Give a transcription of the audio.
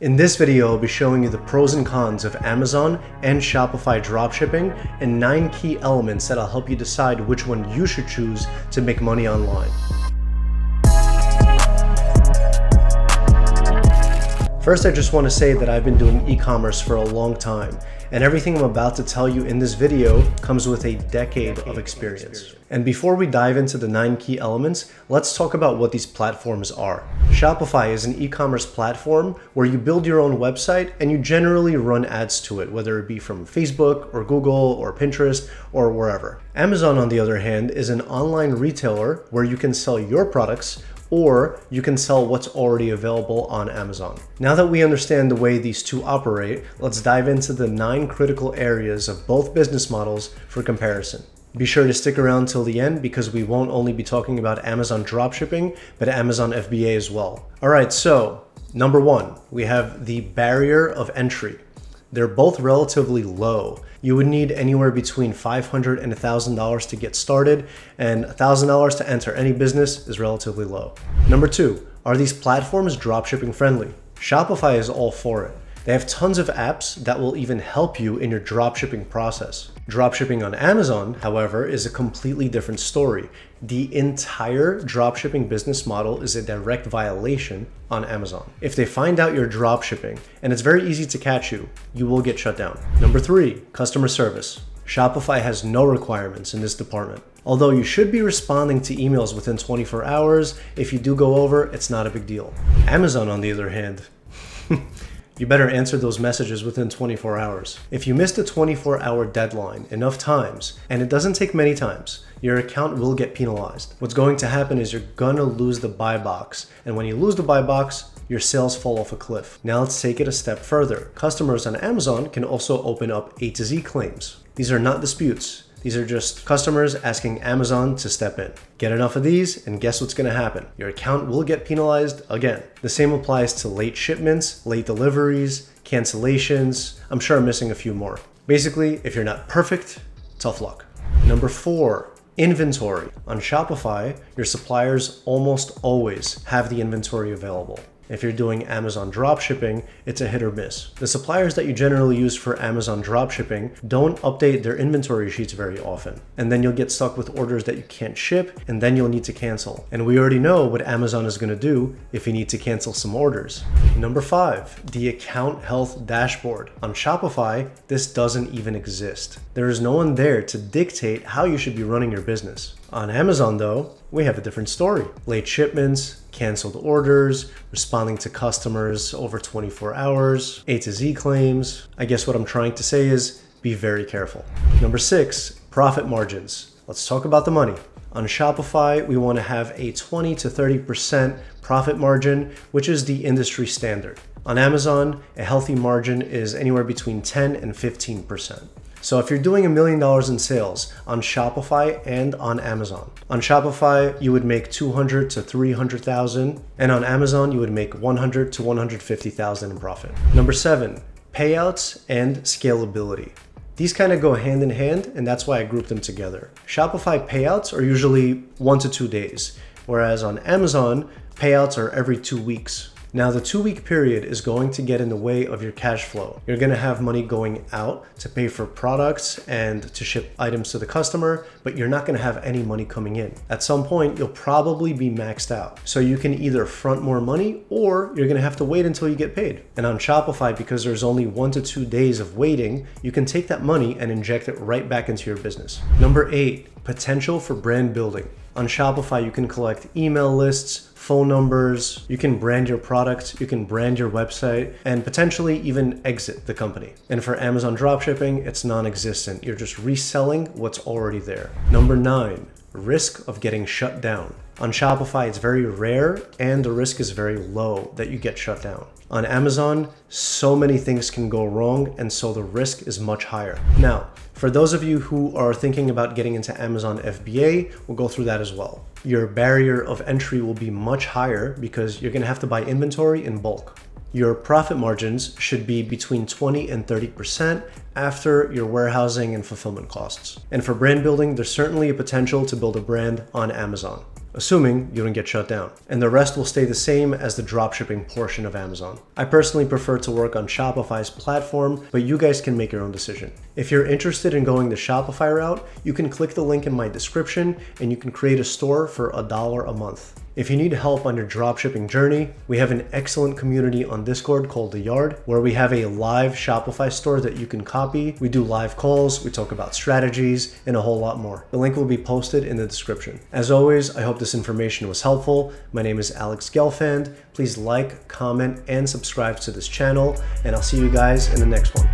In this video, I'll be showing you the pros and cons of Amazon and Shopify dropshipping and 9 key elements that'll help you decide which one you should choose to make money online. First, I just want to say that I've been doing e-commerce for a long time, and everything I'm about to tell you in this video comes with a decade of experience. And before we dive into the 9 key elements, let's talk about what these platforms are. Shopify is an e-commerce platform where you build your own website and you generally run ads to it, whether it be from Facebook or Google or Pinterest or wherever. Amazon, on the other hand, is an online retailer where you can sell your products or you can sell what's already available on Amazon. Now that we understand the way these two operate, let's dive into the 9 critical areas of both business models for comparison. Be sure to stick around till the end because we won't only be talking about Amazon dropshipping, but Amazon FBA as well. All right, so number 1, we have the barrier of entry. They're both relatively low. You would need anywhere between $500 and $1,000 to get started, and $1,000 to enter any business is relatively low. Number 2, are these platforms dropshipping friendly? Shopify is all for it. They have tons of apps that will even help you in your dropshipping process. Dropshipping on Amazon, however, is a completely different story. The entire dropshipping business model is a direct violation on Amazon. If they find out you're dropshipping, and it's very easy to catch you, you will get shut down. Number 3, customer service. Shopify has no requirements in this department. Although you should be responding to emails within 24 hours, if you do go over, it's not a big deal. Amazon, on the other hand, you better answer those messages within 24 hours. If you missed a 24-hour deadline enough times, and it doesn't take many times, your account will get penalized. What's going to happen is you're gonna lose the buy box. And when you lose the buy box, your sales fall off a cliff. Now let's take it a step further. Customers on Amazon can also open up A to Z claims. These are not disputes. These are just customers asking Amazon to step in. Get enough of these and guess what's gonna happen? Your account will get penalized again. The same applies to late shipments, late deliveries, cancellations. I'm sure I'm missing a few more. Basically, if you're not perfect, tough luck. Number 4, inventory. On Shopify, your suppliers almost always have the inventory available. If you're doing Amazon dropshipping, it's a hit or miss. The suppliers that you generally use for Amazon dropshipping don't update their inventory sheets very often. And then you'll get stuck with orders that you can't ship, and then you'll need to cancel. And we already know what Amazon is gonna do if you need to cancel some orders. Number 5, the account health dashboard. On Shopify, this doesn't even exist. There is no one there to dictate how you should be running your business. On Amazon though, we have a different story. Late shipments, canceled orders, responding to customers over 24 hours, A to Z claims. I guess what I'm trying to say is be very careful. Number 6, profit margins. Let's talk about the money. On Shopify, we want to have a 20 to 30% profit margin, which is the industry standard. On Amazon, a healthy margin is anywhere between 10 and 15%. So if you're doing $1 million in sales on Shopify and on Amazon, on Shopify, you would make $200,000 to $300,000, and on Amazon, you would make $100,000 to $150,000 in profit. Number 7, payouts and scalability. These kind of go hand in hand, and that's why I grouped them together. Shopify payouts are usually 1 to 2 days, whereas on Amazon, payouts are every 2 weeks. Now the 2-week period is going to get in the way of your cash flow. You're gonna have money going out to pay for products and to ship items to the customer, but you're not gonna have any money coming in. At some point, you'll probably be maxed out. So you can either front more money or you're gonna have to wait until you get paid. And on Shopify, because there's only 1 to 2 days of waiting, you can take that money and inject it right back into your business. Number 8, potential for brand building. On Shopify, you can collect email lists, phone numbers, you can brand your product, you can brand your website, and potentially even exit the company. And for Amazon dropshipping, it's non-existent. You're just reselling what's already there. Number 9, risk of getting shut down. On Shopify, it's very rare and the risk is very low that you get shut down. On Amazon, so many things can go wrong, and so the risk is much higher. Now, for those of you who are thinking about getting into Amazon FBA, we'll go through that as well. Your barrier of entry will be much higher because you're gonna have to buy inventory in bulk. Your profit margins should be between 20 and 30% after your warehousing and fulfillment costs. And for brand building, there's certainly a potential to build a brand on Amazon. assuming you don't get shut down. And the rest will stay the same as the dropshipping portion of Amazon. I personally prefer to work on Shopify's platform, but you guys can make your own decision. If you're interested in going the Shopify route, you can click the link in my description and you can create a store for $1 a month. If you need help on your dropshipping journey, we have an excellent community on Discord called The Yard, where we have a live Shopify store that you can copy. We do live calls, we talk about strategies, and a whole lot more. The link will be posted in the description. As always, I hope this information was helpful. My name is Alex Gelfand. Please like, comment, and subscribe to this channel, and I'll see you guys in the next one.